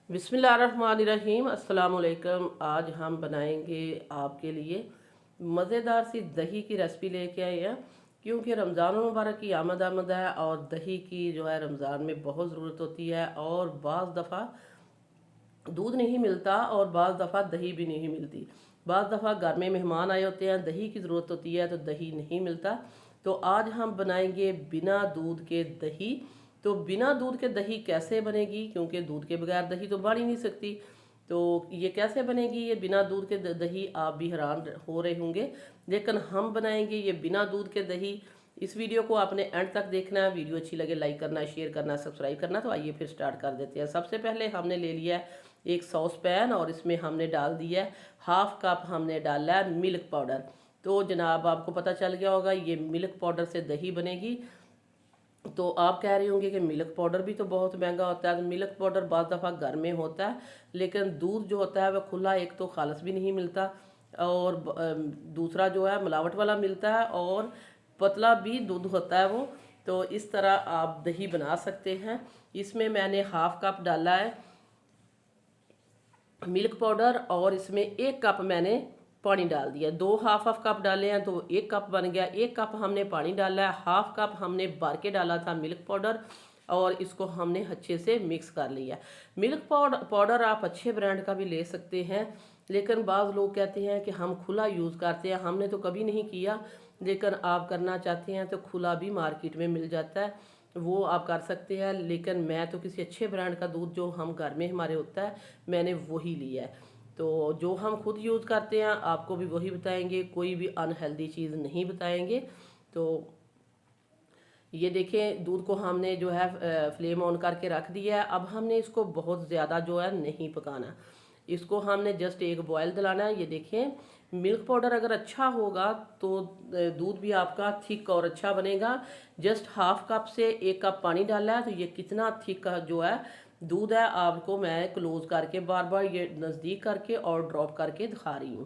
बिस्मिल्लाहिर्रहमानिर्रहीम अस्सलाम वालेकुम। आज हम बनाएंगे आपके लिए मज़ेदार सी दही की रेसिपी लेके आए हैं, क्योंकि रमज़ान मुबारक की आमद है और दही की जो है रमज़ान में बहुत ज़रूरत होती है। और बाज़ दफ़ा दूध नहीं मिलता और बाज़ दफ़ा दही भी नहीं मिलती। बाज़ दफ़ा घर में मेहमान आए होते हैं, दही की ज़रूरत होती है तो दही नहीं मिलता। तो आज हम बनाएंगे बिना दूध के दही। तो बिना दूध के दही कैसे बनेगी, क्योंकि दूध के बगैर दही तो बन ही नहीं सकती। तो ये कैसे बनेगी ये बिना दूध के दही, आप भी हैरान हो रहे होंगे, लेकिन हम बनाएंगे ये बिना दूध के दही। इस वीडियो को आपने एंड तक देखना है। वीडियो अच्छी लगे लाइक करना, शेयर करना, सब्सक्राइब करना। तो आइए फिर स्टार्ट कर देते हैं। सबसे पहले हमने ले लिया है एक सॉस पैन और इसमें हमने डाल दिया है हाफ कप, हमने डाला है मिल्क पाउडर। तो जनाब आपको पता चल गया होगा ये मिल्क पाउडर से दही बनेगी। तो आप कह रहे होंगे कि मिल्क पाउडर भी तो बहुत महंगा होता है। तो मिल्क पाउडर बाद दफ़ा घर में होता है, लेकिन दूध जो होता है वह खुला एक तो खालस भी नहीं मिलता, और दूसरा जो है मिलावट वाला मिलता है, और पतला भी दूध होता है वो। तो इस तरह आप दही बना सकते हैं। इसमें मैंने हाफ कप डाला है मिल्क पाउडर और इसमें एक कप मैंने पानी डाल दिया। दो हाफ हाफ कप डाले हैं तो एक कप बन गया। एक कप हमने पानी डाला है, हाफ कप हमने भर के डाला था मिल्क पाउडर, और इसको हमने अच्छे से मिक्स कर लिया। मिल्क पाउडर आप अच्छे ब्रांड का भी ले सकते हैं, लेकिन बाज़ लोग कहते हैं कि हम खुला यूज़ करते हैं। हमने तो कभी नहीं किया, लेकिन आप करना चाहते हैं तो खुला भी मार्केट में मिल जाता है, वो आप कर सकते हैं। लेकिन मैं तो किसी अच्छे ब्रांड का दूध जो हम घर में हमारे होता है मैंने वही लिया है। तो जो हम खुद यूज़ करते हैं आपको भी वही बताएंगे, कोई भी अनहेल्दी चीज़ नहीं बताएंगे। तो ये देखें दूध को हमने जो है फ्लेम ऑन करके रख दिया है। अब हमने इसको बहुत ज़्यादा जो है नहीं पकाना, इसको हमने जस्ट एक बॉयल दिलाना है। ये देखें मिल्क पाउडर अगर अच्छा होगा तो दूध भी आपका थिक और अच्छा बनेगा। जस्ट हाफ कप से एक कप पानी डाला है, तो ये कितना थिक जो है दूध है आपको मैं क्लोज करके बार बार ये नज़दीक करके और ड्रॉप करके दिखा रही हूँ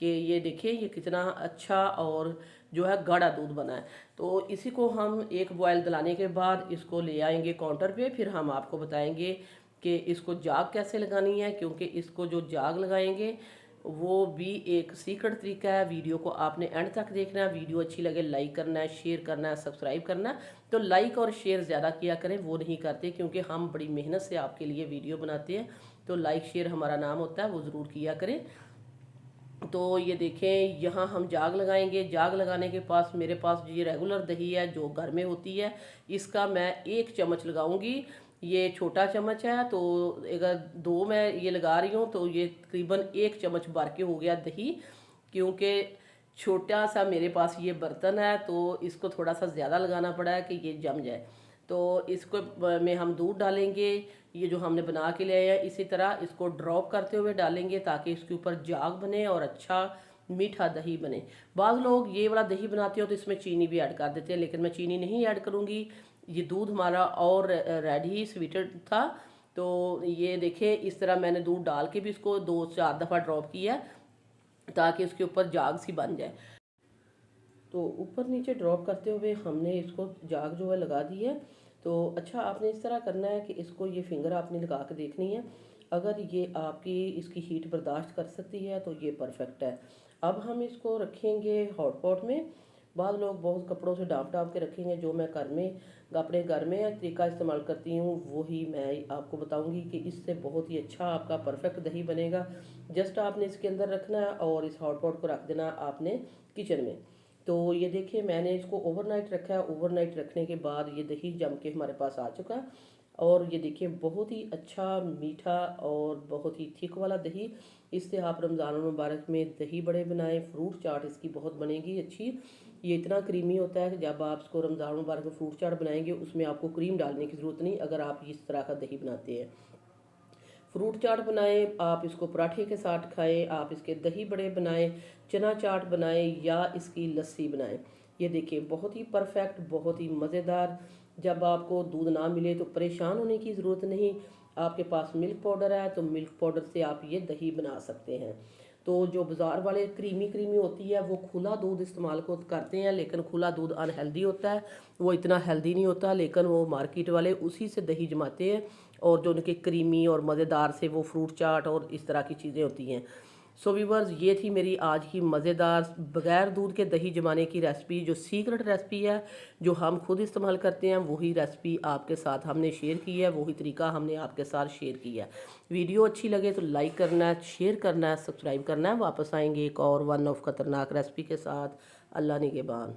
कि ये देखिए ये कितना अच्छा और जो है गाढ़ा दूध बना है। तो इसी को हम एक बॉयल दिलाने के बाद इसको ले आएंगे काउंटर पे। फिर हम आपको बताएंगे कि इसको जाग कैसे लगानी है, क्योंकि इसको जो जाग लगाएंगे वो भी एक सीक्रेट तरीका है। वीडियो को आपने एंड तक देखना है। वीडियो अच्छी लगे लाइक करना है, शेयर करना है, सब्सक्राइब करना है। तो लाइक और शेयर ज़्यादा किया करें, वो नहीं करते क्योंकि हम बड़ी मेहनत से आपके लिए वीडियो बनाते हैं। तो लाइक शेयर हमारा नाम होता है, वो ज़रूर किया करें। तो ये देखें यहाँ हम जाग लगाएंगे। जाग लगाने के पास मेरे पास ये रेगुलर दही है जो घर में होती है, इसका मैं एक चम्मच लगाऊंगी। ये छोटा चम्मच है, तो अगर दो मैं ये लगा रही हूँ तो ये तकरीबन एक चम्मच भर के हो गया दही। क्योंकि छोटा सा मेरे पास ये बर्तन है तो इसको थोड़ा सा ज़्यादा लगाना पड़ा है कि ये जम जाए। तो इसको में हम दूध डालेंगे, ये जो हमने बना के ले आए हैं। इसी तरह इसको ड्रॉप करते हुए डालेंगे ताकि इसके ऊपर जाग बने और अच्छा मीठा दही बने। बाज़ लोग ये वाला दही बनाते हो तो इसमें चीनी भी ऐड कर देते हैं, लेकिन मैं चीनी नहीं ऐड करूँगी। ये दूध हमारा और रेडी स्वीटेड था। तो ये देखिए इस तरह मैंने दूध डाल के भी इसको 2-4 दफ़ा ड्रॉप किया ताकि इसके ऊपर जाग सी बन जाए। तो ऊपर नीचे ड्रॉप करते हुए हमने इसको जाग जो है लगा दी है। तो अच्छा आपने इस तरह करना है कि इसको ये फिंगर आपने लगा के देखनी है। अगर ये आपकी इसकी हीट बर्दाश्त कर सकती है तो ये परफेक्ट है। अब हम इसको रखेंगे हॉट पॉट में। बाद लोग बहुत कपड़ों से डाँप डाँप के रखेंगे, जो मैं घर में अपने घर में तरीका इस्तेमाल करती हूँ वही मैं आपको बताऊँगी कि इससे बहुत ही अच्छा आपका परफेक्ट दही बनेगा। जस्ट आपने इसके अंदर रखना है और इस हॉट पॉट को रख देना आपने किचन में। तो ये देखिए मैंने इसको ओवरनाइट रखा है। ओवरनाइट रखने के बाद ये दही जम के हमारे पास आ चुका है, और ये देखिए बहुत ही अच्छा मीठा और बहुत ही थिक वाला दही। इससे आप रमज़ान मुबारक में दही बड़े बनाएं। फ्रूट चाट इसकी बहुत बनेगी अच्छी। ये इतना क्रीमी होता है कि जब आप इसको रमज़ान मुबारक में फ्रूट चाट बनाएंगे उसमें आपको क्रीम डालने की ज़रूरत नहीं, अगर आप इस तरह का दही बनाते हैं। फ्रूट चाट बनाएं, आप इसको पराठे के साथ खाएं, आप इसके दही बड़े बनाएं, चना चाट बनाएं या इसकी लस्सी बनाएं। ये देखिए बहुत ही परफेक्ट, बहुत ही मज़ेदार। जब आपको दूध ना मिले तो परेशान होने की ज़रूरत नहीं। आपके पास मिल्क पाउडर है तो मिल्क पाउडर से आप ये दही बना सकते हैं। तो जो बाज़ार वाले क्रीमी क्रीमी होती है वो खुला दूध इस्तेमाल को करते हैं, लेकिन खुला दूध अनहेल्दी होता है, वो इतना हेल्दी नहीं होता। लेकिन वो मार्केट वाले उसी से दही जमाते हैं और जो उनके क्रीमी और मज़ेदार से वो फ्रूट चाट और इस तरह की चीज़ें होती हैं। सो व्यूअर्स, ये थी मेरी आज की मज़ेदार बग़ैर दूध के दही जमाने की रेसिपी, जो सीक्रेट रेसिपी है, जो हम खुद इस्तेमाल करते हैं। वही रेसिपी आपके साथ हमने शेयर की है, वही तरीका हमने आपके साथ शेयर किया है। वीडियो अच्छी लगे तो लाइक करना है, शेयर करना है, सब्सक्राइब करना है। वापस आएंगे एक और वन ऑफ ख़तरनाक रेसिपी के साथ। अल्लाह निगहबान।